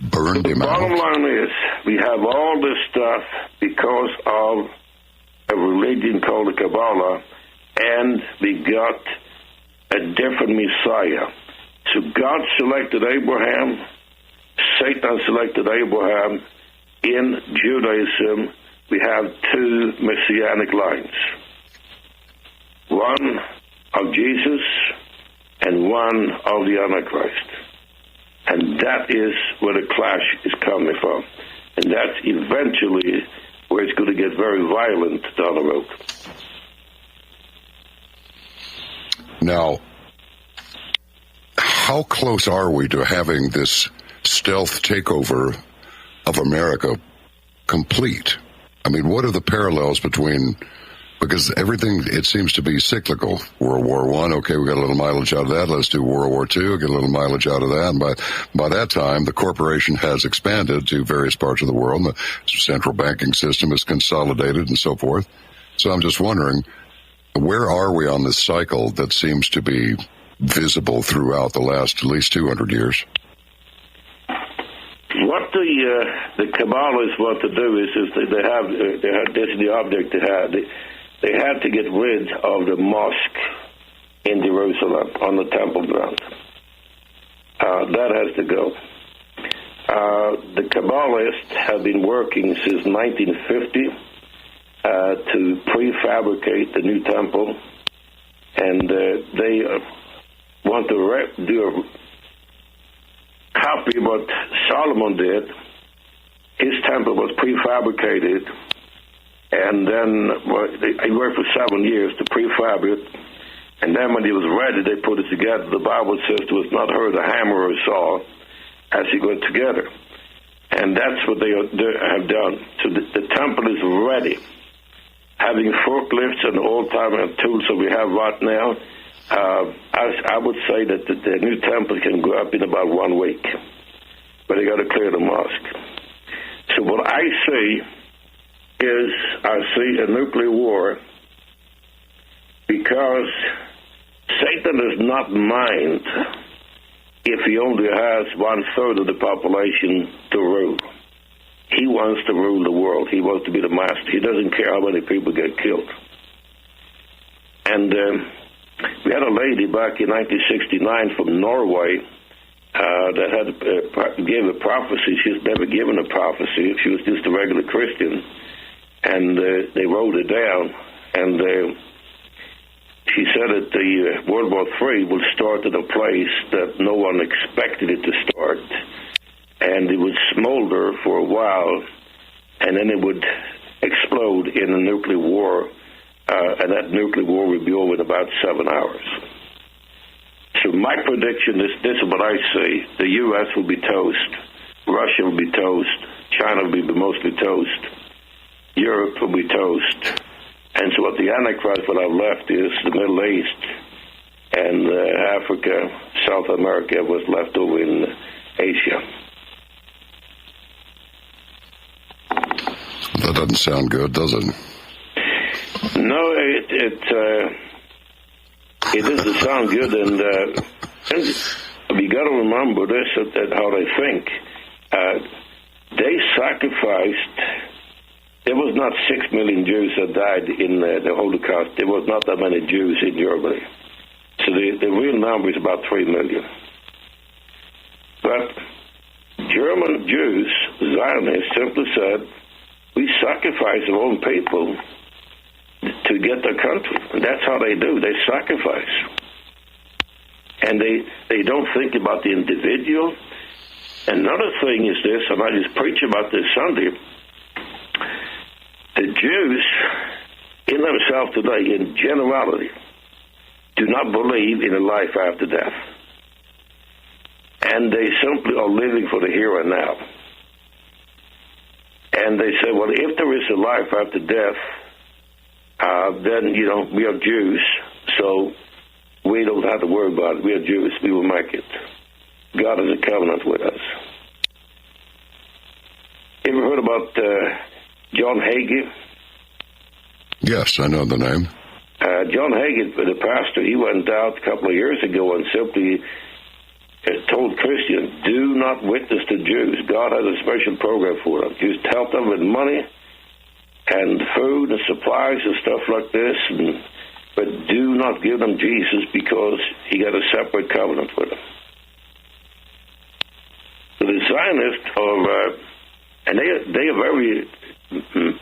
burned him out? The bottom line is, we have all this stuff because of a religion called the Kabbalah, and we got a different Messiah. So God selected Abraham, Satan selected Abraham. In Judaism, we have two messianic lines. One of Jesus and one of the Antichrist. And that is where the clash is coming from. And that's eventually where it's going to get very violent down the road. Now, how close are we to having this stealth takeover of America complete? I mean, what are the parallels between, because everything, it seems to be cyclical. World War I, okay, we got a little mileage out of that. Let's do World War II, get a little mileage out of that. And by that time, the corporation has expanded to various parts of the world. And the central banking system is consolidated and so forth. So I'm just wondering, where are we on this cycle that seems to be visible throughout the last at least 200 years? What the Kabbalists want to do is they have this is the object they had to get rid of the mosque in Jerusalem on the temple ground. That has to go. The Kabbalists have been working since 1950 to prefabricate the new temple, and they want to do a copy of what Solomon did. His temple was prefabricated, and then he worked for 7 years to prefab it, and then when he was ready, they put it together. The Bible says there was not heard a hammer or a saw as he got together. And that's what they have done. So the temple is ready. Having forklifts and all-time tools that we have right now, I would say that the new temple can go up in about 1 week. But they got to clear the mosque. So what I see is I see a nuclear war because Satan does not mind if he only has 1/3 of the population to rule. He wants to rule the world. He wants to be the master. He doesn't care how many people get killed. And we had a lady back in 1969 from Norway that gave a prophecy. She's never given a prophecy. She was just a regular Christian. And they wrote it down. And she said that the World War III would start at a place that no one expected it to start. And it would smolder for a while, and then it would explode in a nuclear war, and that nuclear war would be over in about 7 hours. So my prediction is, this is what I see. The U.S. will be toast. Russia will be toast. China will be mostly toast. Europe will be toast. And so what the Antichrist will have left is the Middle East and Africa, South America, was left over in Asia. That doesn't sound good, does it? No, it doesn't sound good, and we got to remember this, that how they think. They sacrificed. There was not 6 million Jews that died in the Holocaust. There was not that many Jews in Germany. So the real number is about 3 million. But German Jews, Zionists, simply said, we sacrifice our own people to get their country. And that's how they do. They sacrifice. And they don't think about the individual. Another thing is this, and I just preach about this Sunday, the Jews in themselves today, in generality, do not believe in a life after death. And they simply are living for the here and now. And they say, well, if there is a life after death, then, we are Jews, so we don't have to worry about it. We are Jews. We will make it. God has a covenant with us. Ever heard about John Hagee? Yes, I know the name. John Hagee, the pastor, he went out a couple of years ago and simply told Christians, do not witness to Jews. God has a special program for them. Just help them with money and food and supplies and stuff like this, but do not give them Jesus because he got a separate covenant with them. So the Zionists are, and they are very,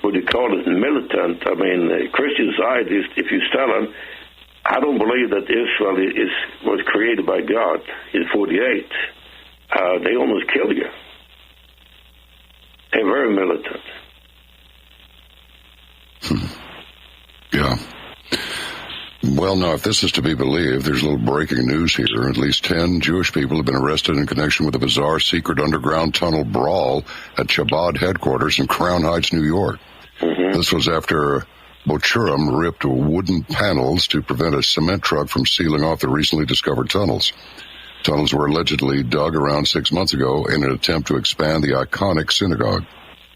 what do you call it, militant. I mean, Christian Zionists, if you tell them, I don't believe that Israel was created by God in 48, they almost kill you. They're very militant. Yeah. Well, now, if this is to be believed, there's a little breaking news here. At least 10 Jewish people have been arrested in connection with a bizarre secret underground tunnel brawl at Chabad headquarters in Crown Heights, New York. Mm-hmm. This was after Bochurim ripped wooden panels to prevent a cement truck from sealing off the recently discovered tunnels. Tunnels were allegedly dug around 6 months ago in an attempt to expand the iconic synagogue.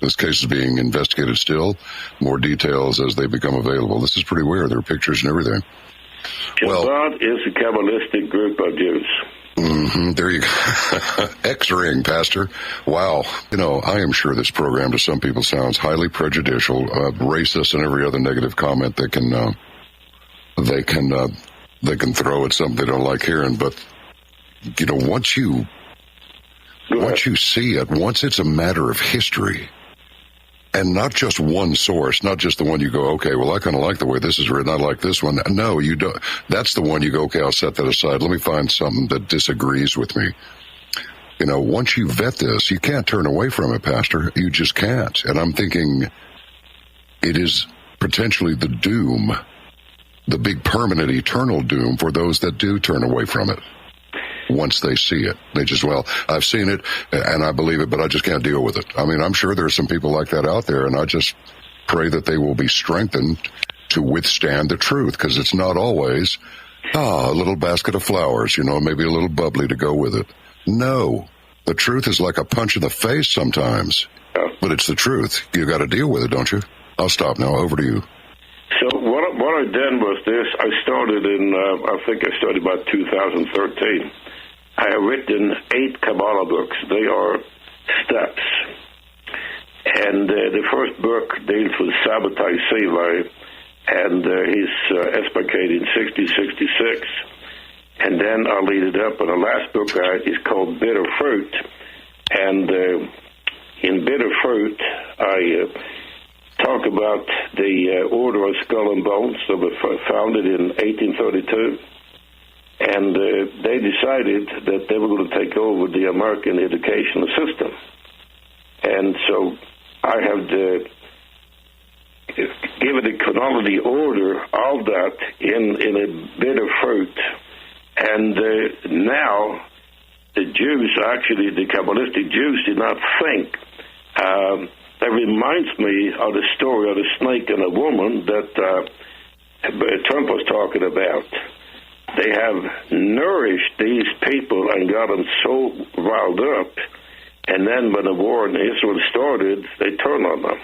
This case is being investigated still. More details as they become available. This is pretty weird. There are pictures and everything. Chabad is a Kabbalistic group of Jews. Mm-hmm, there you go. X-ring, Pastor. Wow. You know, I am sure this program to some people sounds highly prejudicial, racist, and every other negative comment they can throw at something they don't like hearing. But, you know, once you see it, once it's a matter of history, and not just one source, not just the one you go, okay, well, I kind of like the way this is written, I like this one. No, you don't. That's the one you go, okay, I'll set that aside. Let me find something that disagrees with me. You know, once you vet this, you can't turn away from it, Pastor. You just can't. And I'm thinking it is potentially the doom, the big permanent eternal doom for those that do turn away from it. Once they see it, they just, well, I've seen it and I believe it, but I just can't deal with it. I mean, I'm sure there's some people like that out there, and I just pray that they will be strengthened to withstand the truth, because it's not always, a little basket of flowers, you know, maybe a little bubbly to go with it. No, the truth is like a punch in the face sometimes, but it's the truth. You got to deal with it, don't you? I'll stop now. Over to you. So what I did was this. I started about 2013. I have written 8 Kabbalah books. They are steps. And the first book deals with Sabbatai Sevi, and he's explicated in 6066. And then I'll lead it up. And the last book is called Bitter Fruit. And in Bitter Fruit, I talk about the Order of Skull and Bones that was founded in 1832. And they decided that they were going to take over the American educational system. And so I have given the chronology order of that in a Bitter Fruit. And now the Jews, actually the Kabbalistic Jews, did not think. That reminds me of the story of the snake and a woman that Trump was talking about. They have nourished these people and got them so riled up, and then when the war in Israel started, they turned on them.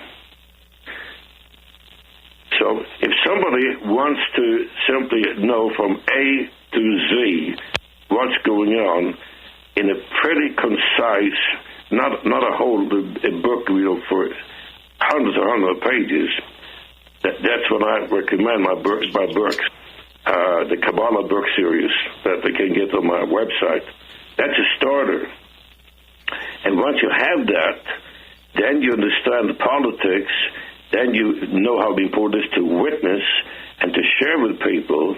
So if somebody wants to simply know from A to Z what's going on in a pretty concise, not a whole book, you know, for hundreds and hundreds of pages, that's when I recommend my books. The Kabbalah book series that they can get on my website. That's a starter. And once you have that, then you understand the politics, then you know how important it is to witness and to share with people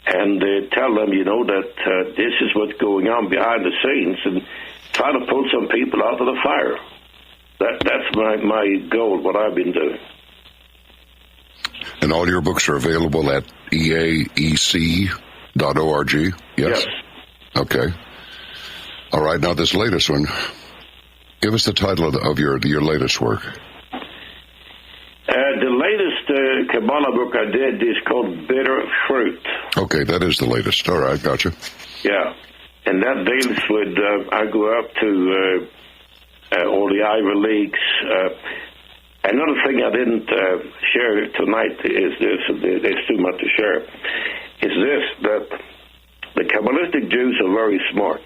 and tell them, you know, that this is what's going on behind the scenes, and try to pull some people out of the fire. That's my goal, what I've been doing. And all your books are available at eaec.org? Yes? Okay. All right, now this latest one, give us the title of your latest work. The latest Kabbalah book I did is called Bitter Fruit. Okay, that is the latest. All right, gotcha. Yeah, and that deals with, I go up to all the Ivy Leagues. Another thing I didn't share tonight is this, there's too much to share, is this, that the Kabbalistic Jews are very smart.